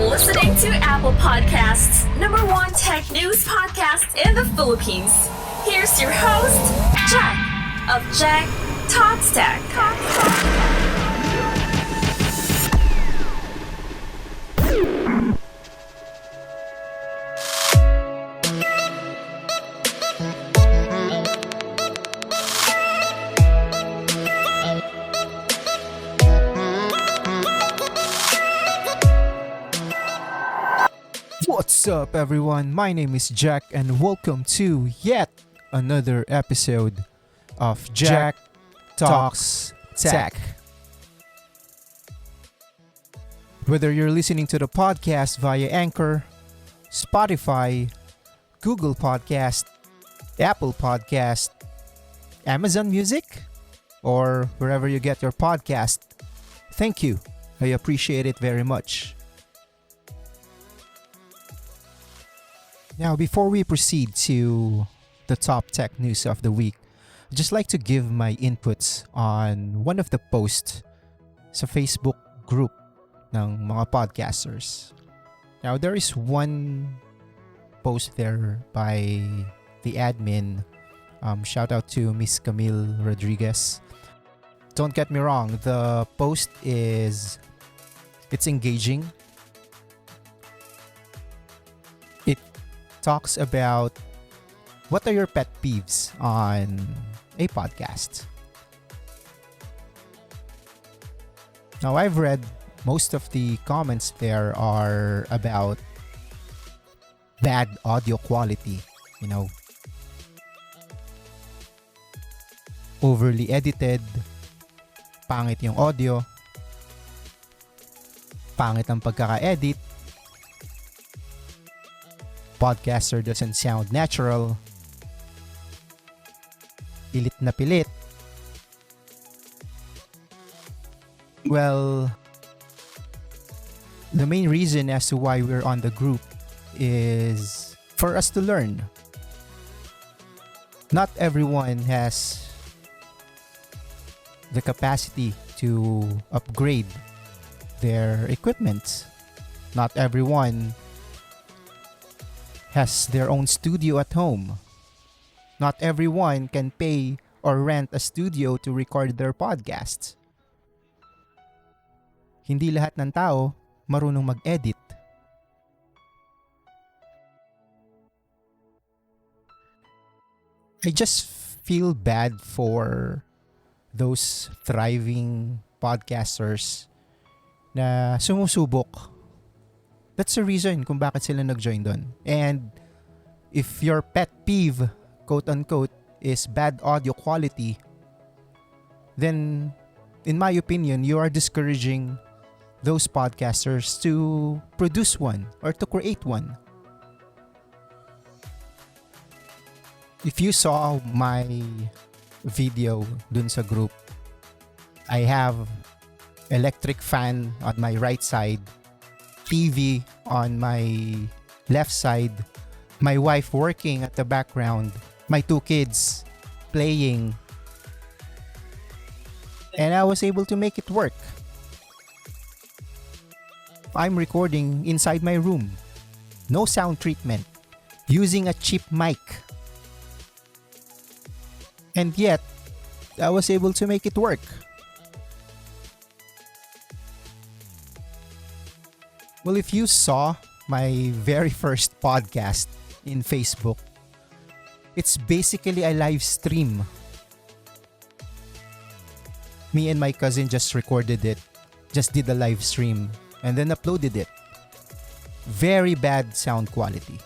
listening to Apple Podcasts, number one tech news podcast in the Philippines. Here's your host, Jeck of Jeck Talks Tech. What's up, everyone? My name is Jeck, and welcome to yet another episode of Jeck Talks Tech. Whether you're listening to the podcast via Anchor, Spotify, Google Podcast, Apple Podcast, Amazon Music, or wherever you get your podcast, thank you. I appreciate it very much. Now, before we proceed to the top tech news of the week, I'd just like to give my inputs on one of the posts sa Facebook group ng mga podcasters. Now, there is one post there by the admin. Shout out to Miss Camille Rodriguez. Don't get me wrong, the post it's engaging. Talks about what are your pet peeves on a podcast. Now, I've read most of the comments there are about bad audio quality, overly edited, pangit yung audio, pangit ang pagkaka-edit, podcaster doesn't sound natural, pilit na pilit. Well, the main reason as to why we're on the group is for us to learn. Not everyone has the capacity to upgrade their equipment. Not everyone has their own studio at home. Not everyone can pay or rent a studio to record their podcasts. Hindi lahat ng tao marunong mag-edit. I just feel bad for those thriving podcasters na sumusubok. That's the reason kung bakit sila nag-join doon. And if your pet peeve, quote-unquote, is bad audio quality, then, in my opinion, you are discouraging those podcasters to produce one or to create one. If you saw my video dun sa group, I have electric fan on my right side, TV on my left side, my wife working at the background, my two kids playing, and I was able to make it work. I'm recording inside my room, no sound treatment, using a cheap mic, and yet I was able to make it work. Well, if you saw my very first podcast in Facebook, it's basically a live stream. Me and my cousin just recorded it, just did a live stream, and then uploaded it. Very bad sound quality.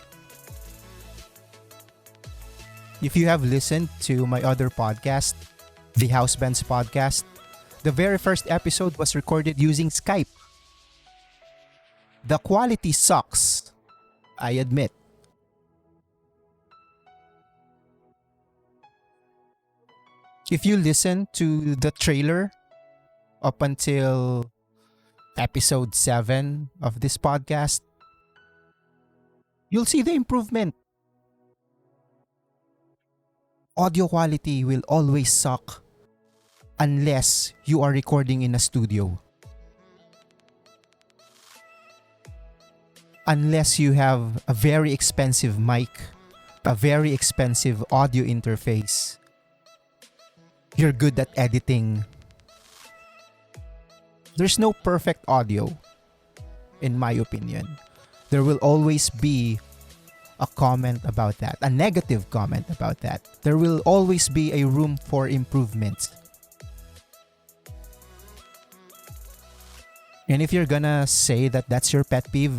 If you have listened to my other podcast, the House Bands podcast, the very first episode was recorded using Skype. The quality sucks, I admit. If you listen to the trailer up until episode 7 of this podcast, you'll see the improvement. Audio quality will always suck unless you are recording in a studio. unless you have a very expensive mic, a very expensive audio interface, you're good at editing. There's no perfect audio, in my opinion. There will always be a comment about that, a negative comment about that. There will always be a room for improvement. And if you're gonna say that that's your pet peeve,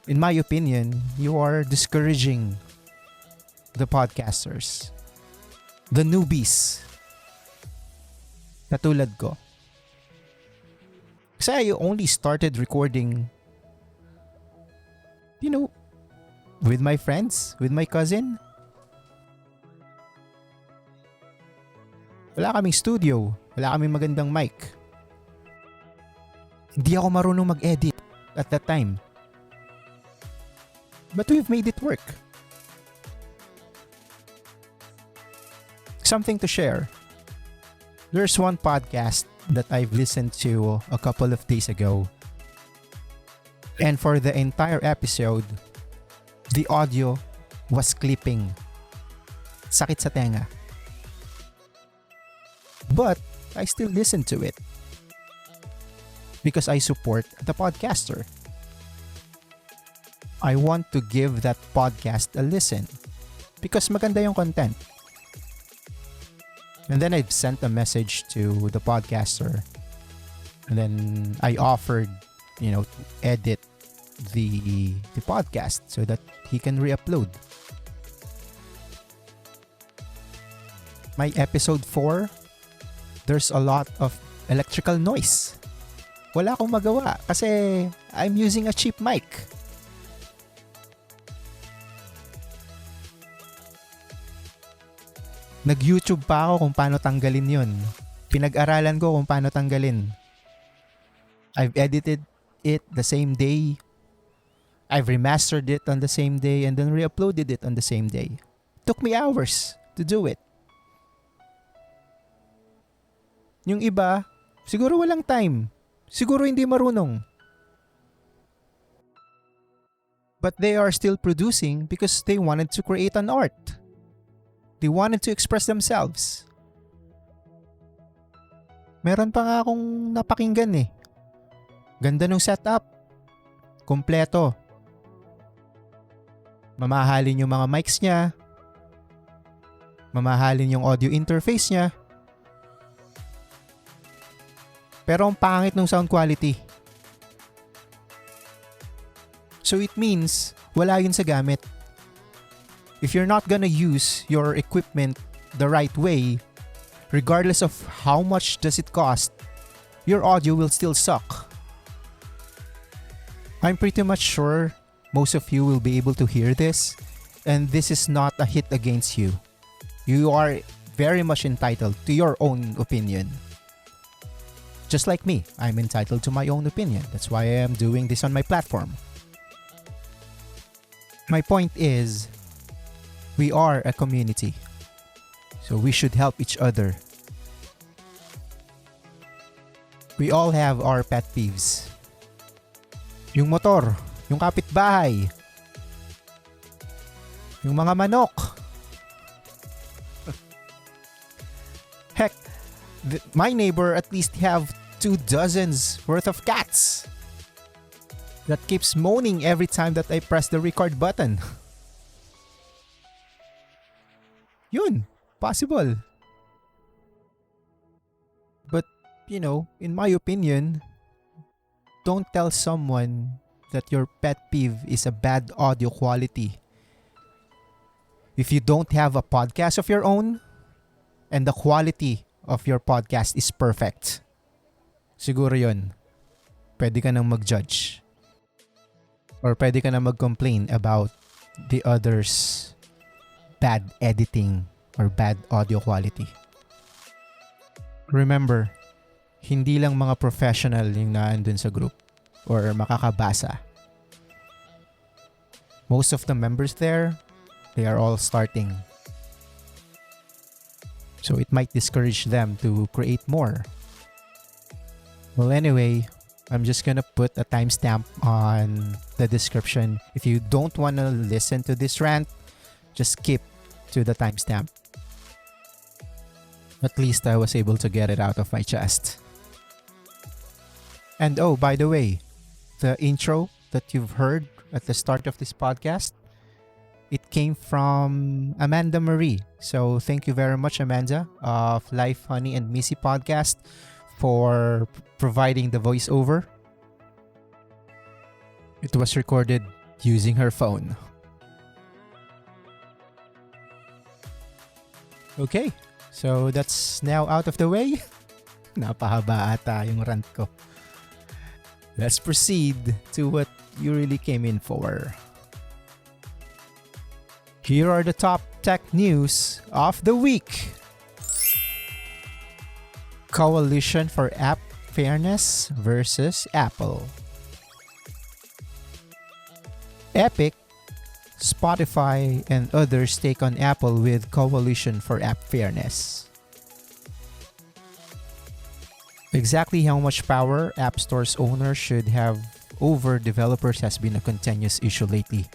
in my opinion, you are discouraging the podcasters, the newbies, katulad ko. Kasi I only started recording, with my friends, with my cousin. Wala kaming studio, wala kaming magandang mic. Hindi ako marunong mag-edit at that time. But we've made it work. Something to share. There's one podcast that I've listened to a couple of days ago. And for the entire episode, the audio was clipping. Sakit sa tenga. But I still listen to it. Because I support the podcaster. I want to give that podcast a listen. Because maganda yung content. And then I've sent a message to the podcaster. And then I offered, to edit the podcast so that he can re-upload. My episode 4, there's a lot of electrical noise. Wala akong magawa kasi I'm using a cheap mic. Nag-YouTube pa ako kung paano tanggalin yun. Pinag-aralan ko kung paano tanggalin. I've edited it the same day. I've remastered it on the same day and then re-uploaded it on the same day. Took me hours to do it. Yung iba, siguro walang time. Siguro hindi marunong. But they are still producing because they wanted to create an art. They wanted to express themselves. Meron pa nga akong napakinggan eh. Ganda ng setup. Kompleto. Mamahalin yung mga mics niya. Mamahalin yung audio interface niya. Pero ang pangit ng sound quality. So it means wala yun sa gamit. If you're not gonna use your equipment the right way, regardless of how much does it cost, your audio will still suck. I'm pretty much sure most of you will be able to hear this, and this is not a hit against you. You are very much entitled to your own opinion. Just like me, I'm entitled to my own opinion. That's why I am doing this on my platform. My point is, we are a community. So we should help each other. We all have our pet peeves. Yung motor, yung kapitbahay, yung mga manok. Heck, my neighbor at least have 2 dozens worth of cats that keeps moaning every time that I press the record button. Yun, possible. But, in my opinion, don't tell someone that your pet peeve is a bad audio quality. If you don't have a podcast of your own, and the quality of your podcast is perfect, siguro yun, pwede ka nang mag-judge. Or pwede ka nang mag-complain about the others' bad editing or bad audio quality. Remember, hindi lang mga professional yung naandun sa group or makakabasa. Most of the members there, they are all starting. So it might discourage them to create more. Well, anyway, I'm just gonna put a timestamp on the description. If you don't want to listen to this rant, just skip to the timestamp. At least I was able to get it out of my chest. And oh, by the way, the intro that you've heard at the start of this podcast, it came from Amanda Marie. So thank you very much, Amanda, of Life, Honey, and Missy podcast for providing the voiceover. It was recorded using her phone. Okay, so that's now out of the way. Napahaba ata yung rant ko. Let's proceed to what you really came in for. Here are the top tech news of the week. Coalition for App Fairness versus Apple. Epic, Spotify, and others take on Apple with Coalition for App Fairness. Exactly how much power App Store's owners should have over developers has been a continuous issue lately.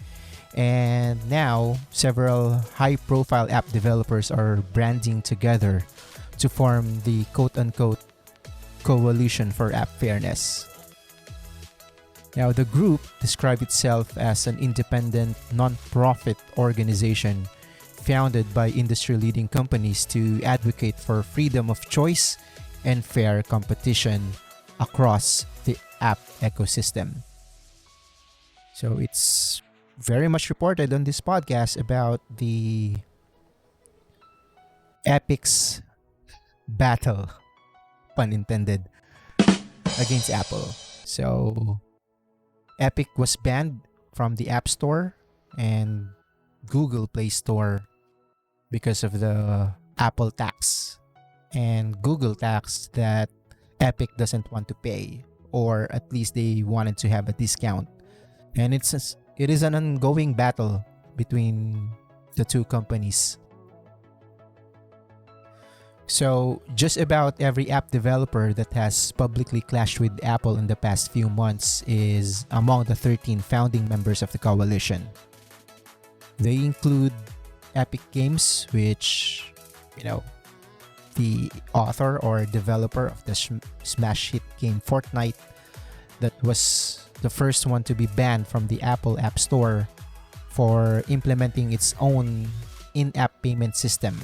And now, several high-profile app developers are branding together to form the quote-unquote Coalition for App Fairness. Now, the group described itself as an independent, non-profit organization founded by industry-leading companies to advocate for freedom of choice and fair competition across the app ecosystem. So it's very much reported on this podcast about the Epic's battle, pun intended, against Apple. So Epic was banned from the App Store and Google Play Store because of the Apple tax and Google tax that Epic doesn't want to pay, or at least they wanted to have a discount. And it is an ongoing battle between the two companies. So just about every app developer that has publicly clashed with Apple in the past few months is among the 13 founding members of the coalition. They include Epic Games, which, the author or developer of the smash hit game Fortnite, that was the first one to be banned from the Apple App Store for implementing its own in-app payment system.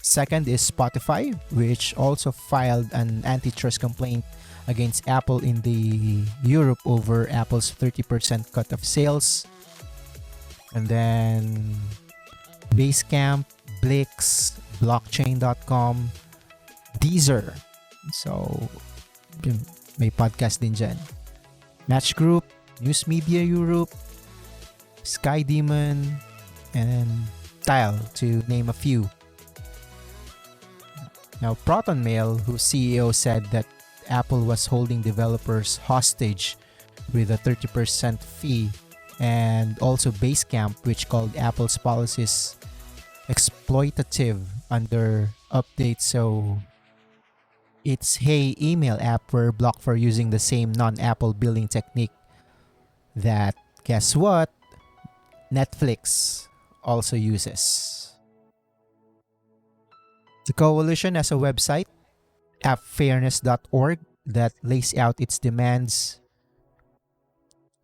Second is Spotify, which also filed an antitrust complaint against Apple in the Europe over Apple's 30% cut of sales. And then Basecamp, Blix, Blockchain.com, Deezer. So, may podcast din dyan. Match Group, News Media Europe, Sky Demon, and Tile, to name a few. Now, ProtonMail, whose CEO said that Apple was holding developers hostage with a 30% fee, and also Basecamp, which called Apple's policies exploitative under updates, so its Hey email app were blocked for using the same non-Apple billing technique that, guess what, Netflix also uses. The coalition has a website, appfairness.org, that lays out its demands.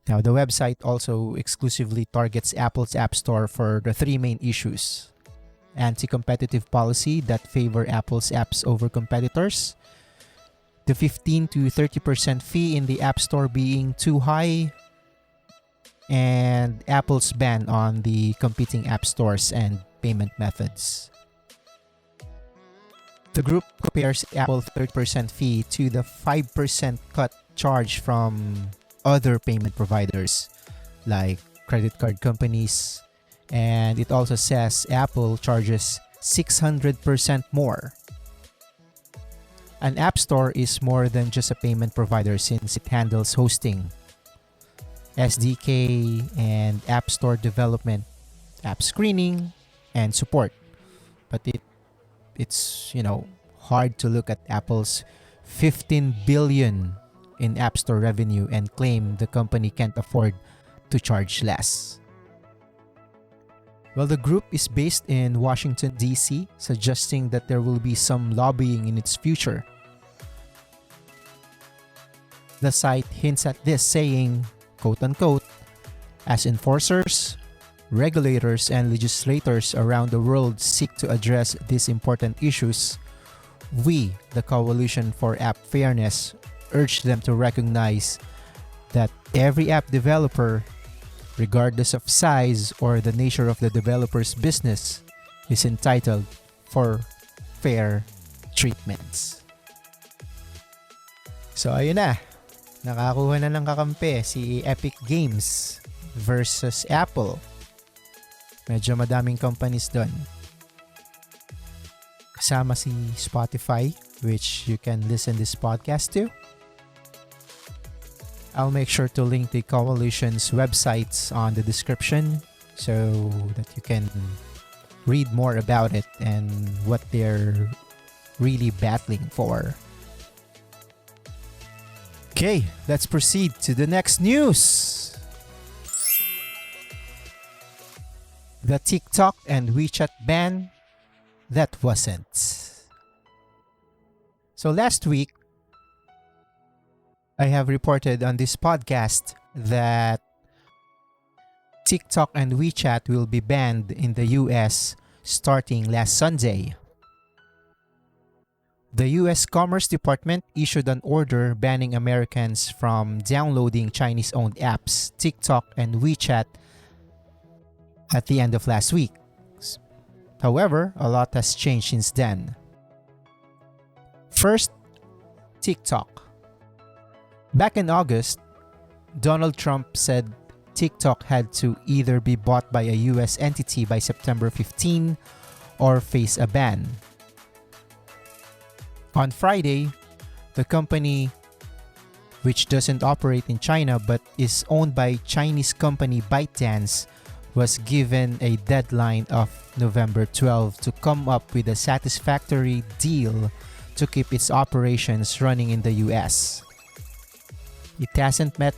Now, the website also exclusively targets Apple's App Store for the three main issues: anti-competitive policy that favor Apple's apps over competitors, the 15 to 30% fee in the App Store being too high, and Apple's ban on the competing app stores and payment methods. The group compares Apple's 30% fee to the 5% cut charge from other payment providers like credit card companies, and it also says Apple charges 600% more. An app store is more than just a payment provider since it handles hosting, SDK and App Store development, app screening, and support. But it's hard to look at Apple's $15 billion in App Store revenue and claim the company can't afford to charge less. Well, the group is based in Washington, D.C., suggesting that there will be some lobbying in its future. The site hints at this, saying, quote-unquote, as enforcers, regulators, and legislators around the world seek to address these important issues, we, the Coalition for App Fairness, urge them to recognize that every app developer, regardless of size or the nature of the developer's business, is entitled for fair treatments. So ayun na, nakakuha na ng kakampi si Epic Games versus Apple. Medyo madaming companies doon. Kasama si Spotify, which you can listen this podcast to. I'll make sure to link the coalition's websites on the description so that you can read more about it and what they're really battling for. Okay, let's proceed to the next news. The TikTok and WeChat ban that wasn't. So last week, I have reported on this podcast that TikTok and WeChat will be banned in the US starting last Sunday. The US Commerce Department issued an order banning Americans from downloading Chinese-owned apps, TikTok and WeChat, at the end of last week. However, a lot has changed since then. First, TikTok. Back in August, Donald Trump said TikTok had to either be bought by a US entity by September 15 or face a ban. On Friday, the company, which doesn't operate in China but is owned by Chinese company ByteDance, was given a deadline of November 12 to come up with a satisfactory deal to keep its operations running in the US. It hasn't met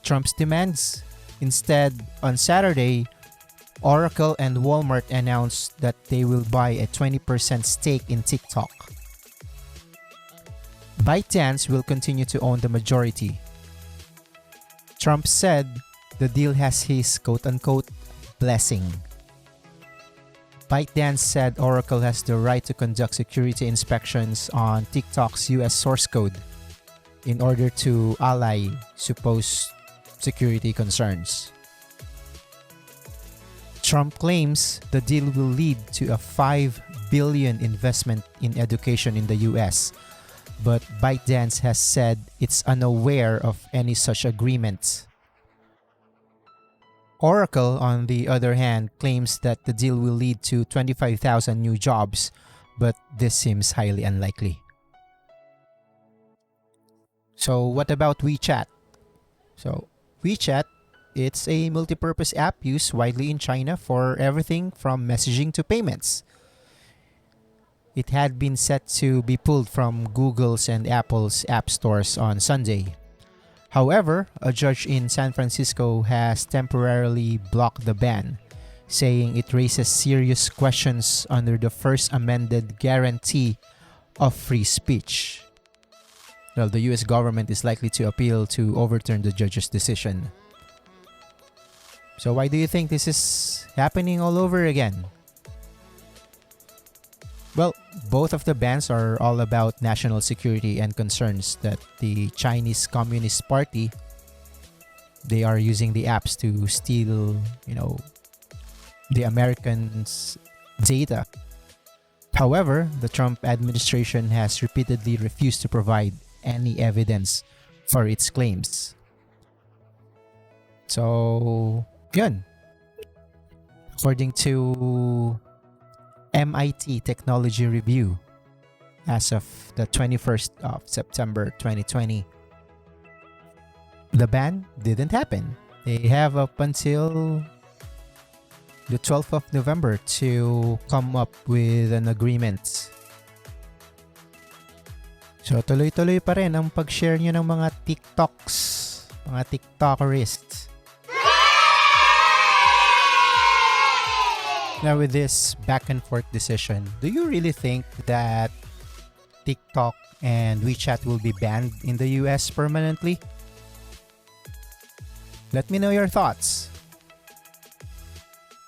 Trump's demands. Instead, on Saturday, Oracle and Walmart announced that they will buy a 20% stake in TikTok. ByteDance will continue to own the majority. Trump said the deal has his quote-unquote blessing. ByteDance said Oracle has the right to conduct security inspections on TikTok's US source code in order to allay supposed security concerns. Trump claims the deal will lead to a $5 billion investment in education in the US, but ByteDance has said it's unaware of any such agreements. Oracle, on the other hand, claims that the deal will lead to 25,000 new jobs, but this seems highly unlikely. So what about WeChat? So WeChat, it's a multi-purpose app used widely in China for everything from messaging to payments. It had been set to be pulled from Google's and Apple's app stores on Sunday. However, a judge in San Francisco has temporarily blocked the ban, saying it raises serious questions under the First Amendment guarantee of free speech. Well, the US government is likely to appeal to overturn the judge's decision. So why do you think this is happening all over again? Well, both of the bans are all about national security and concerns that the Chinese Communist Party, they are using the apps to steal, the Americans' data. However, the Trump administration has repeatedly refused to provide any evidence for its claims. So, yun. According to MIT Technology Review, as of the 21st of September 2020, the ban didn't happen. They have up until the 12th of November to come up with an agreement. So tuloy-tuloy pa rin ang pag-share nyo ng mga TikToks, mga TikTokerists. Now with this back and forth decision, do you really think that TikTok and WeChat will be banned in the US permanently? Let me know your thoughts.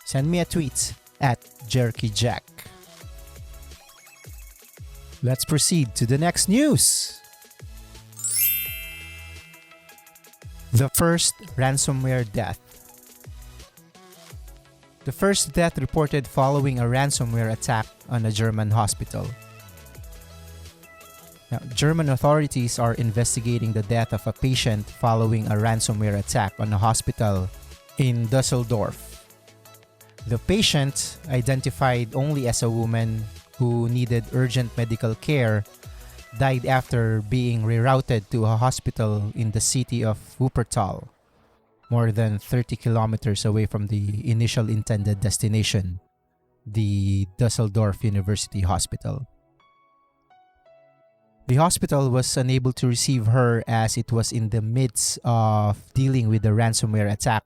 Send me a tweet at Jeck. Let's proceed to the next news. The first ransomware death. The first death reported following a ransomware attack on a German hospital. Now, German authorities are investigating the death of a patient following a ransomware attack on a hospital in Dusseldorf. The patient, identified only as a woman who needed urgent medical care, died after being rerouted to a hospital in the city of Wuppertal, more than 30 kilometers away from the initial intended destination, the Dusseldorf University Hospital. The hospital was unable to receive her as it was in the midst of dealing with the ransomware attack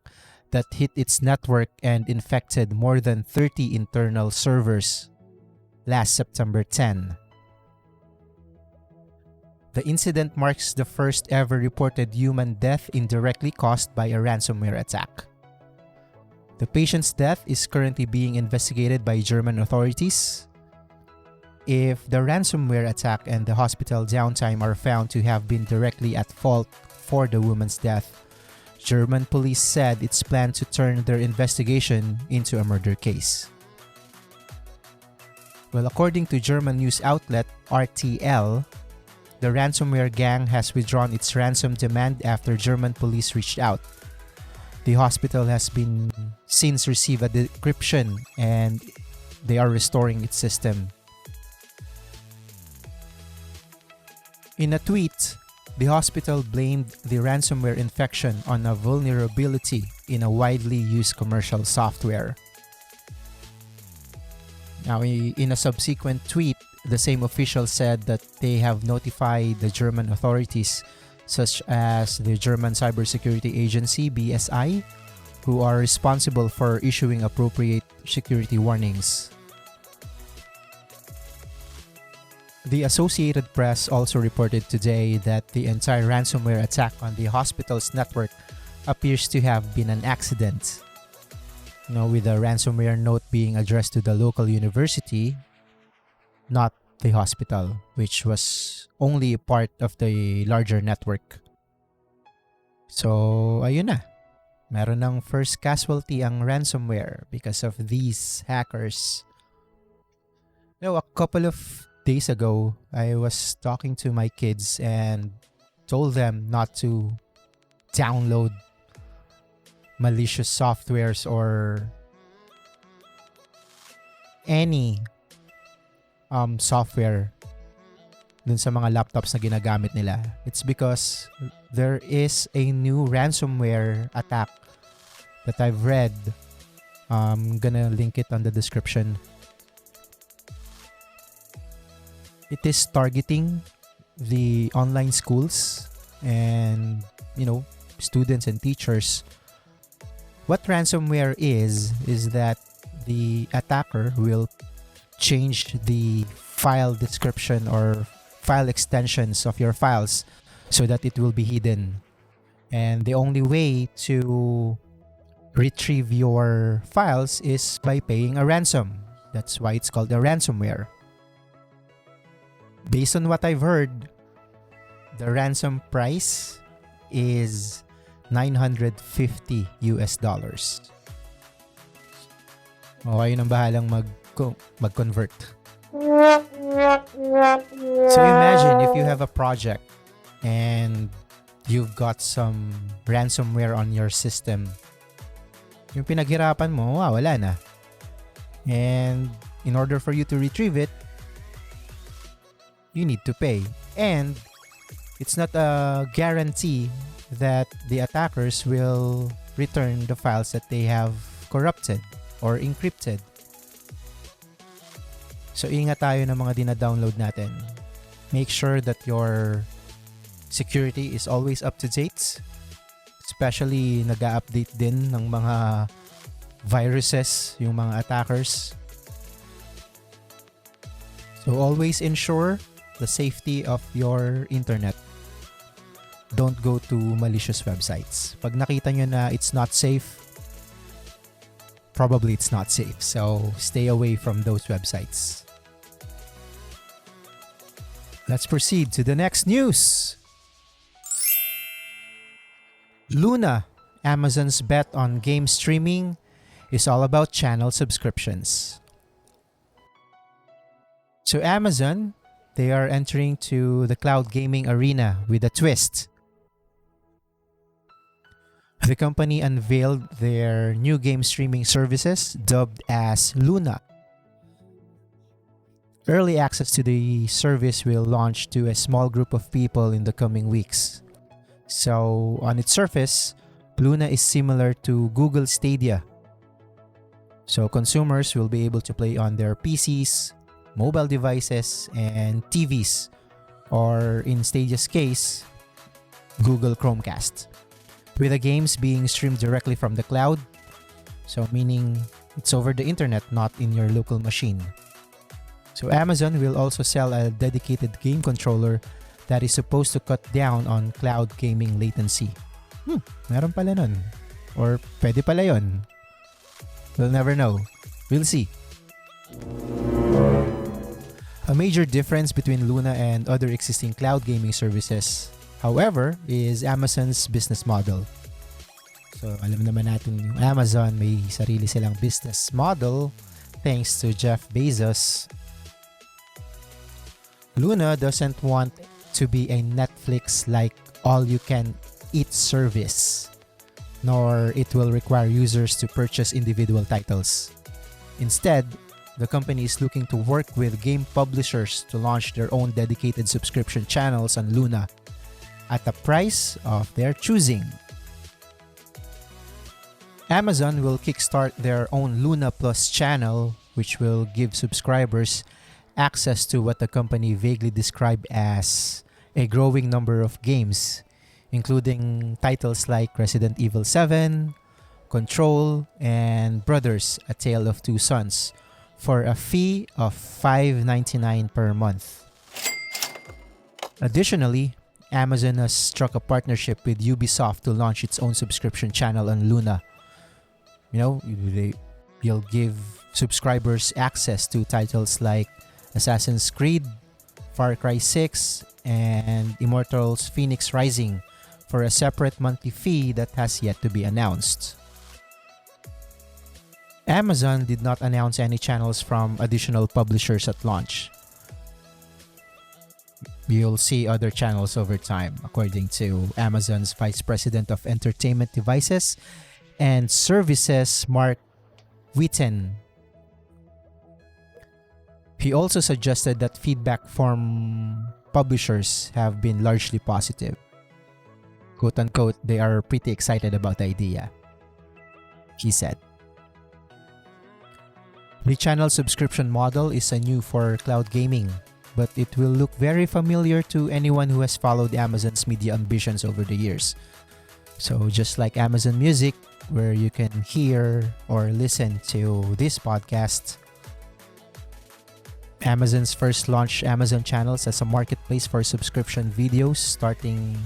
that hit its network and infected more than 30 internal servers last September 10. The incident marks the first ever reported human death indirectly caused by a ransomware attack. The patient's death is currently being investigated by German authorities. If the ransomware attack and the hospital downtime are found to have been directly at fault for the woman's death, German police said it's planned to turn their investigation into a murder case. Well, according to German news outlet RTL, the ransomware gang has withdrawn its ransom demand after German police reached out. The hospital has been since received a decryption and they are restoring its system. In a tweet, the hospital blamed the ransomware infection on a vulnerability in a widely used commercial software. Now, in a subsequent tweet, the same official said that they have notified the German authorities, such as the German Cybersecurity Agency (BSI), who are responsible for issuing appropriate security warnings. The Associated Press also reported today that the entire ransomware attack on the hospital's network appears to have been an accident. With a ransomware note being addressed to the local university, not the hospital, which was only a part of the larger network. So, ayun na. Meron ng first casualty ang ransomware because of these hackers. A couple of days ago, I was talking to my kids and told them not to download malicious softwares or any software dun sa mga laptops na ginagamit nila. It's because there is a new ransomware attack that I've read. I'm gonna link it on the description. It is targeting the online schools and, students and teachers. What ransomware is that the attacker will change the file description or file extensions of your files so that it will be hidden. And the only way to retrieve your files is by paying a ransom. That's why it's called a ransomware. Based on what I've heard, the ransom price is $950. Kayo nang bahalang mag-convert. So imagine if you have a project and you've got some ransomware on your system. Yung pinaghirapan mo, wala na. And in order for you to retrieve it, you need to pay. And it's not a guarantee that the attackers will return the files that they have corrupted or encrypted. So ingat tayo ng mga dina-download natin. Make sure that your Security is always up to date. Especially nag-a-update din ng mga viruses, yung mga attackers. So always ensure the safety of your internet. Don't go to malicious websites. Pag nakita nyo na it's not safe, probably it's not safe. So stay away from those websites. Let's proceed to the next news. Luna, Amazon's bet on game streaming, is all about channel subscriptions. So Amazon, they are entering to the cloud gaming arena with a twist. The company unveiled their new game streaming services dubbed as Luna. Early access to the service will launch to a small group of people in the coming weeks. So, on its surface, Luna is similar to Google Stadia. So, consumers will be able to play on their PCs, mobile devices, and TVs, or in Stadia's case, Google Chromecast, with the games being streamed directly from the cloud, so meaning it's over the internet, not in your local machine. So, Amazon will also sell a dedicated game controller that is supposed to cut down on cloud gaming latency. Meron pala nun. Or pwede pala yun. We'll never know. We'll see. A major difference between Luna and other existing cloud gaming services, however, is Amazon's business model. So, alam naman natin yung Amazon, may sarili silang business model thanks to Jeff Bezos. Luna doesn't want to be a Netflix-like all-you-can-eat service, nor it will require users to purchase individual titles. Instead, the company is looking to work with game publishers to launch their own dedicated subscription channels on Luna at a price of their choosing. Amazon will kickstart their own Luna Plus channel, which will give subscribers access to what the company vaguely described as a growing number of games, including titles like Resident Evil 7, Control, and Brothers: A Tale of Two Sons, for a fee of $5.99 per month. Additionally, Amazon has struck a partnership with Ubisoft to launch its own subscription channel on Luna. You'll give subscribers access to titles like Assassin's Creed, Far Cry 6, and Immortals Phoenix Rising for a separate monthly fee that has yet to be announced. Amazon did not announce any channels from additional publishers at launch. You'll see other channels over time, according to Amazon's Vice President of Entertainment Devices and Services, Mark Wheaton. He also suggested that feedback from publishers have been largely positive. Quote unquote, they are pretty excited about the idea, he said. The channel subscription model is new for cloud gaming, but it will look very familiar to anyone who has followed Amazon's media ambitions over the years. So just like Amazon Music, where you can hear or listen to this podcast, Amazon's first launched Amazon channels as a marketplace for subscription videos starting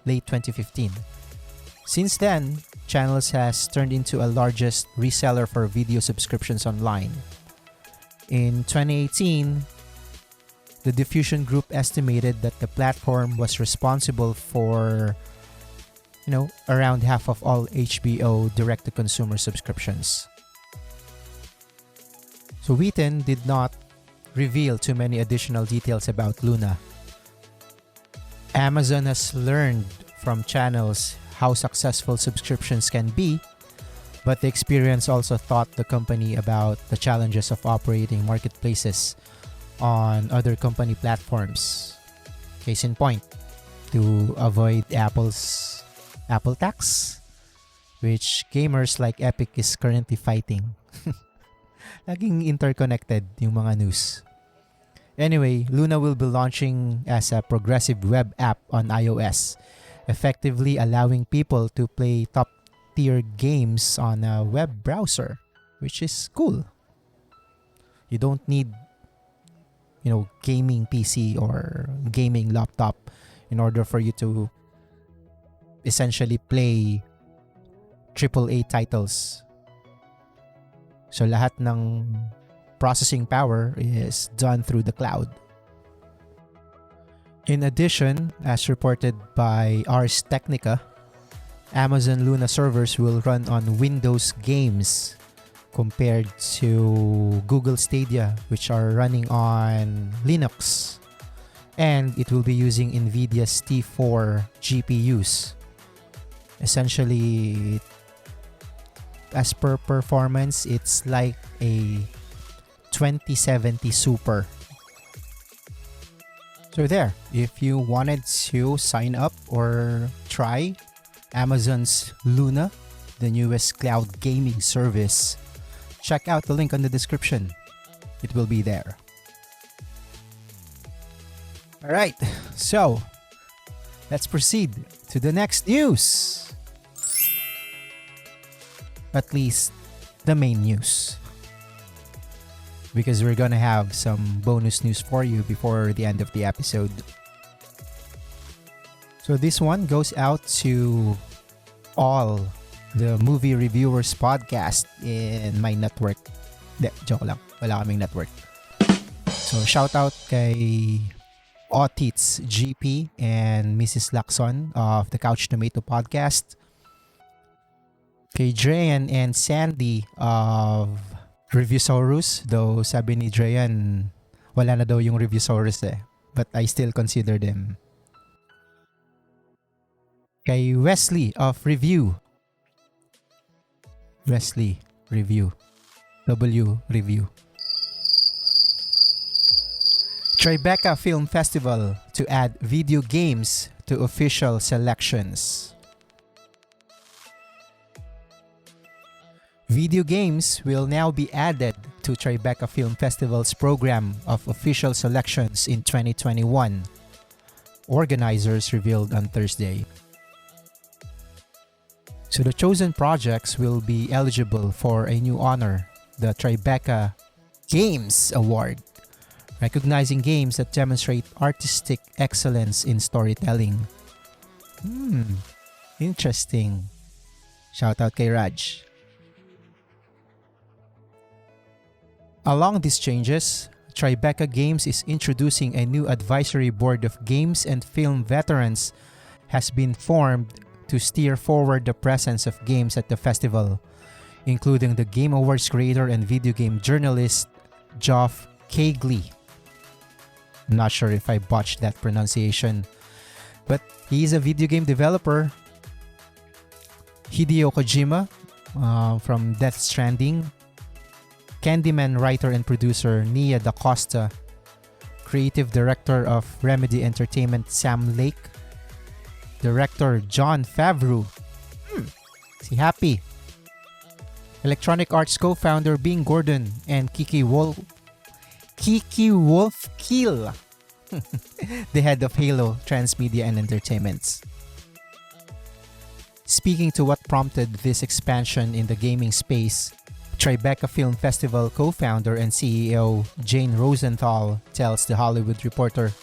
late 2015. Since then, Channels has turned into a largest reseller for video subscriptions online. In 2018, the Diffusion Group estimated that the platform was responsible for, around half of all HBO direct-to-consumer subscriptions. So Wheaton did not reveal too many additional details about Luna. Amazon has learned from channels how successful subscriptions can be, but the experience also taught the company about the challenges of operating marketplaces on other company platforms. Case in point, to avoid Apple's Apple tax, which gamers like Epic is currently fighting. Laging interconnected yung mga news. Anyway, Luna will be launching as a progressive web app on iOS, effectively allowing people to play top-tier games on a web browser, which is cool. You don't need, gaming PC or gaming laptop in order for you to essentially play AAA titles. So lahat ng processing power is done through the cloud. In addition, as reported by Ars Technica, Amazon Luna servers will run on Windows games compared to Google Stadia, which are running on Linux. And it will be using NVIDIA's T4 GPUs. Essentially, as per performance, it's like a 2070 Super. So there, if you wanted to sign up or try Amazon's Luna, the newest cloud gaming service, check out the link on the description. It will be there. Alright, so let's proceed to the next news. At least the main news. Because we're gonna have some bonus news for you before the end of the episode. So this one goes out to all the movie reviewers podcast in my network. Joke lang. Wala kaming network. So shout out kay Otits GP and Mrs. Lacson of the Couch Tomato podcast. Kay Dreyan and Sandy of Reviewsaurus, though sabi ni Dreyan wala na daw yung Reviewsaurus but I still consider them. Kay Wesley of Review. Wesley Review. W Review. Tribeca Film Festival to add video games to official selections. Video games will now be added to Tribeca Film Festival's program of official selections in 2021, organizers revealed on Thursday. So the chosen projects will be eligible for a new honor, the Tribeca Games Award, recognizing games that demonstrate artistic excellence in storytelling. Interesting. Shout out kay Raj. Along these changes, Tribeca Games is introducing a new advisory board of games and film veterans has been formed to steer forward the presence of games at the festival, including the Game Awards creator and video game journalist Geoff Keighley. I'm not sure if I botched that pronunciation, but he's a video game developer. Hideo Kojima from Death Stranding, Candyman writer and producer Nia DaCosta, creative director of Remedy Entertainment Sam Lake, director Jon Favreau, si Happy, Electronic Arts co-founder Bing Gordon, and Kiki Wolfkill, the head of Halo Transmedia and Entertainments. Speaking to what prompted this expansion in the gaming space, Tribeca Film Festival co-founder and CEO Jane Rosenthal tells The Hollywood Reporter,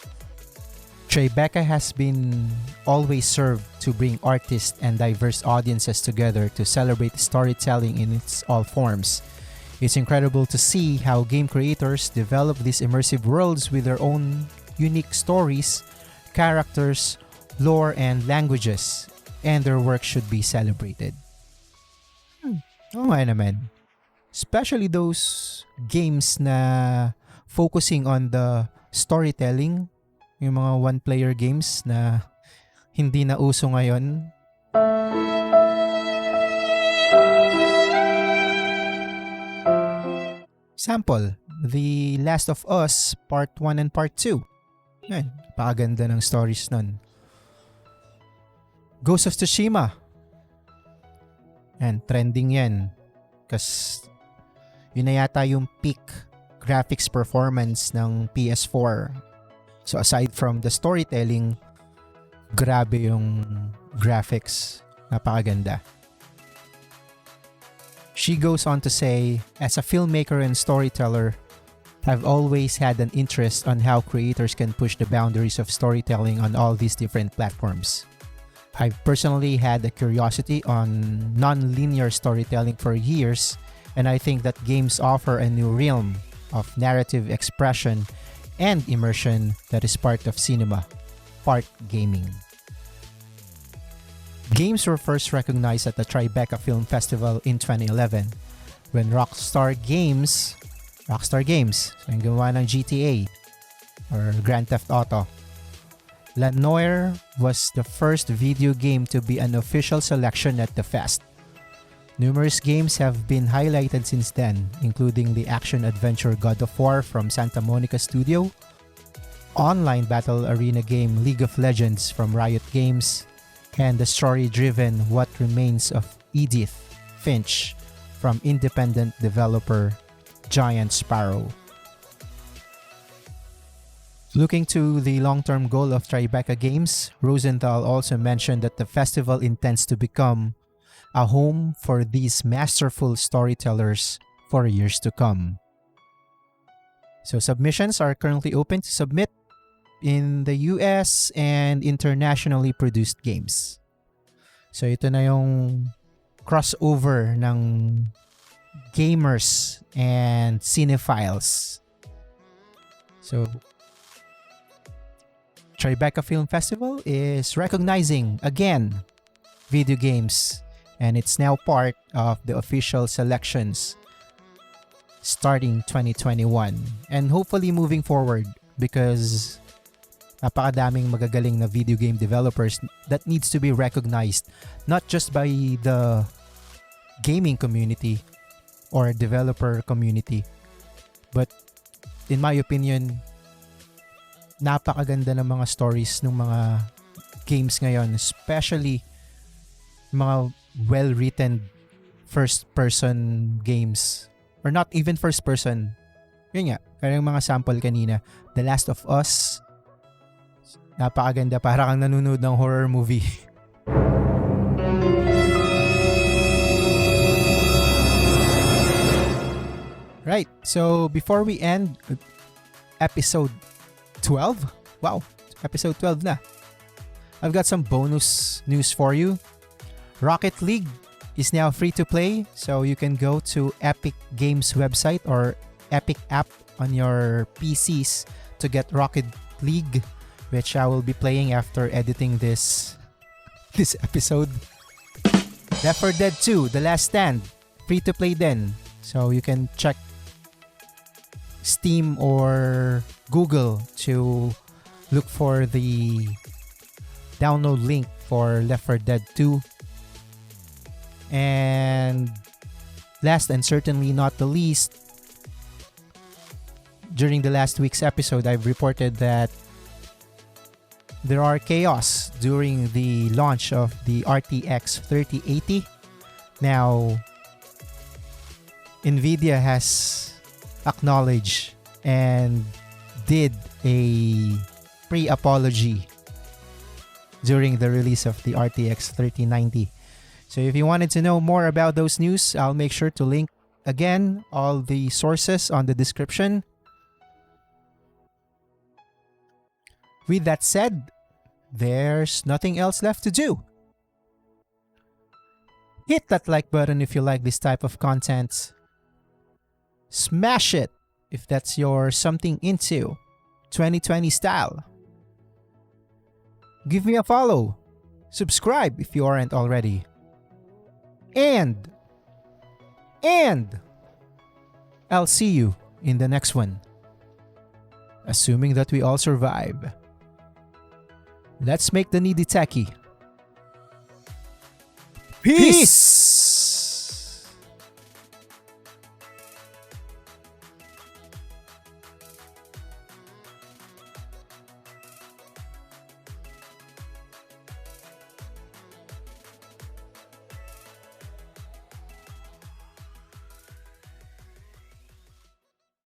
Tribeca has been always served to bring artists and diverse audiences together to celebrate storytelling in its all forms. It's incredible to see how game creators develop these immersive worlds with their own unique stories, characters, lore, and languages, and their work should be celebrated. Oo nga naman. Especially those games na focusing on the storytelling, yung mga one-player games na hindi na uso ngayon. Sample, The Last of Us Part 1 and Part 2. Yan, pakaganda ng stories nun. Ghost of Tsushima. Yan, trending yan. Kasi yun na yata yung peak graphics performance ng PS4. So aside from the storytelling, grabe yung graphics. Napakaganda. She goes on to say, as a filmmaker and storyteller, I've always had an interest on how creators can push the boundaries of storytelling on all these different platforms. I've personally had a curiosity on non-linear storytelling for years, and I think that games offer a new realm of narrative expression and immersion that is part of cinema, part gaming. Games were first recognized at the Tribeca Film Festival in 2011 when Rockstar Games, so yung gumawa ng GTA or Grand Theft Auto, La Noire was the first video game to be an official selection at the fest. Numerous games have been highlighted since then, including the action-adventure God of War from Santa Monica Studio, online battle arena game League of Legends from Riot Games, and the story-driven What Remains of Edith Finch from independent developer Giant Sparrow. Looking to the long-term goal of Tribeca Games, Rosenthal also mentioned that the festival intends to become a home for these masterful storytellers for years to come. So submissions are currently open to submit in the US and internationally produced games. So ito na yung crossover ng gamers and cinephiles. So Tribeca Film Festival is recognizing again video games, and it's now part of the official selections starting 2021 and hopefully moving forward, because napakadaming magagaling na video game developers that needs to be recognized not just by the gaming community or developer community, but in my opinion, napakaganda ng mga stories ng mga games ngayon, especially mga well-written first-person games, or not even first-person. Yun nga, kaya yung mga sample kanina, The Last of Us, napakaganda, para kang nanonood ng horror movie. Right, so before we end episode 12, wow, episode 12 na, I've got some bonus news for you. Rocket League is now free to play, so you can go to Epic Games website or Epic app on your PCs to get Rocket League, which I will be playing after editing this episode. Left 4 Dead 2, The Last Stand, free to play then, so you can check Steam or Google to look for the download link for Left 4 Dead 2. And last and certainly not the least, during the last week's episode, I've reported that there are chaos during the launch of the RTX 3080. Now, NVIDIA has acknowledged and did a pre-apology during the release of the RTX 3090. So if you wanted to know more about those news, I'll make sure to link again all the sources on the description. With that said, there's nothing else left to do. Hit that like button if you like this type of content. Smash it if that's your something into 2020 style. Give me a follow. Subscribe if you aren't already. And I'll see you in the next one. Assuming that we all survive. Let's make the needy techie. Peace!